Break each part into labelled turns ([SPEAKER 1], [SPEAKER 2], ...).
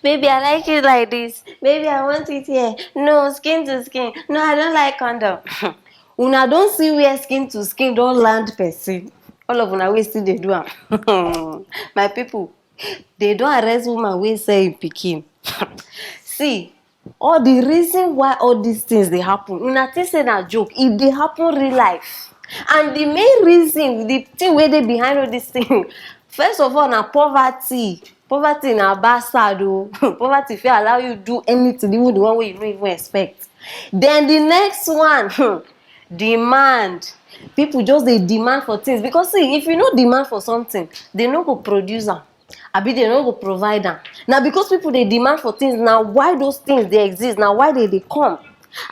[SPEAKER 1] Baby, I like it like this. Baby, I want it here. No, skin to skin. No, I don't like condom. Una don't see where skin to skin don't land person. All of una wey still dey do am. My people, they don't arrest woman wey sell im pikin. See, all the reason why all these things dey happen, una think say na joke, e dey happen real life. And the main reason, the thing wey dey behind all this thing, first of all, na poverty. Poverty na bastard o. Poverty fit allow you do anything, even the one wey you no even expect. Then the next one, demand. People just dey demand for things because see, if you no demand for something, they no go produce am. Abi they no go provide am. Na because people dey demand for things, na why those things dey exist, na why they dey come.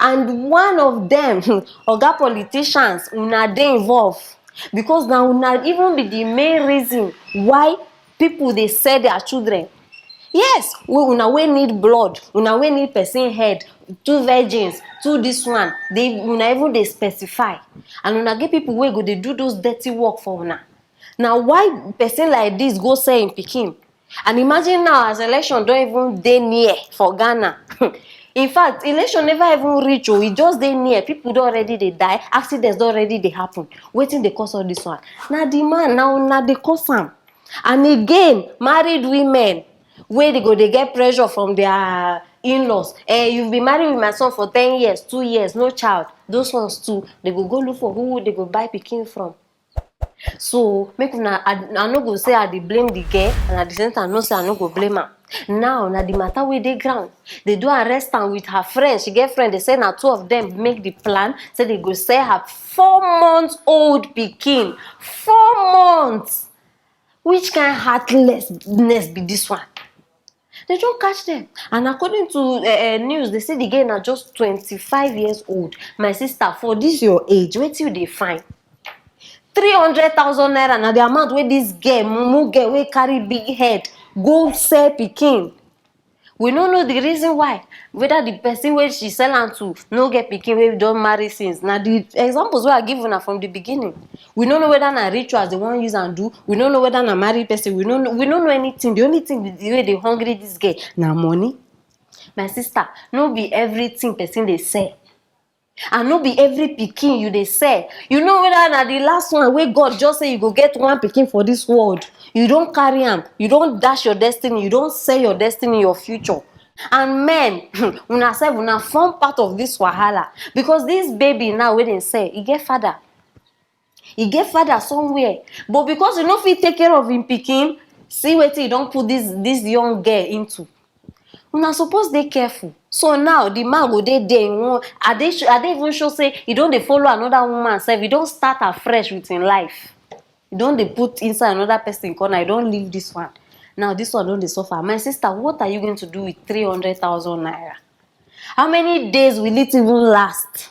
[SPEAKER 1] And one of them, oga politicians, una dey involved because na una even be the main reason why people dey sell their children. Yes, una wey need blood, una wey need person head, 2 virgins, 2 this one, una even dey specify. And una get people wey go dey do those dirty work for una. Now why person like this go sell im pikin? And imagine now as election don even dey near for Ghana. In fact, election never even reach o, e just dey near. People don already dey die, accidents don already dey happen. Wetin dey cause all this one? Na the man, na una dey cause am. And again, married women wey dey go dey get pressure from their in-laws. You've been married with my son for 10 years, 2 years, no child. Those ones too, they go look for who they go buy pikin from. So make una, I no go say I dey blame the girl, and at the same time I no say I no go blame am. Now na the matter wey dey ground. They do arrest am with her friend. She get friend. They say na 2 of them make the plan. Say they go sell her 4-month-old pikin. 4 months. Which kind of heartlessness be this one? They don't catch them. And according to news, they say the girl na just 25 years old. My sister, for this your age, wetin you dey find? 300,000 naira na the amount wey this girl, mumu girl wey carry big head, go sell pikin. We no know the reason why. Whether the person wey she sell am to no get pikin wey don marry since. Na the examples wey I give una from the beginning. We no know whether na rituals they wan use am do. We no know whether na married person. We no know anything. The only thing the way they hungry this girl na money. My sister, no be everything person dey sell. And no be every pikin you dey sell. You know whether na the last one wey God just say you go get 1 pikin for this world. You don't carry am. You don't dash your destiny. You don't sell your destiny, your future. And men, una sef, una form part of this wahala. Because this baby now wey dem sell, e get father. E get father somewhere. But because you no fit take care of him pikin, see wetin you don put this young girl into. Una suppose dey careful. So now the man go dey there. Are they even sure say he don dey follow another woman sef? He don start afresh with him life. He don dey put inside another person corner. He don leave this one. Now this one don dey suffer. My sister, what are you going to do with 300,000 naira? How many days will it even last?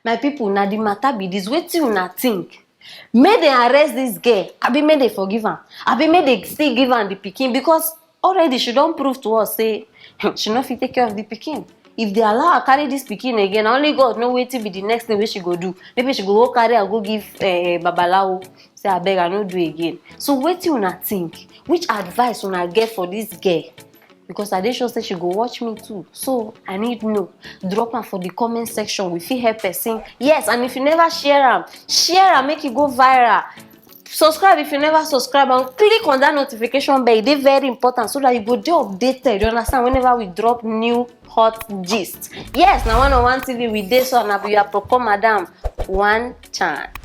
[SPEAKER 1] My people, na the matter be this. Wetin una think? May they arrest this girl? Abi may they forgive am? Abi may they still give am the pikin? Because already she don prove to us say she no fit take care of the pikin. If they allow her carry this pikin again, only God know wetin be the next thing wey she go do. Maybe she go carry her go give babalawo. Say abeg I no do again. So wetin una think? Which advice una get for this girl? Because I dey sure say she go watch me too. So I need know. Drop am for the comment section. We fit help person. Yes, and if you never share am, make it go viral. Subscribe if you never subscribe, and click on that notification bell. It is very important so that you go dey updated. You understand? Whenever we drop new hot gist. Yes, now 101 TV we dey so na be your Proco Madam one chance.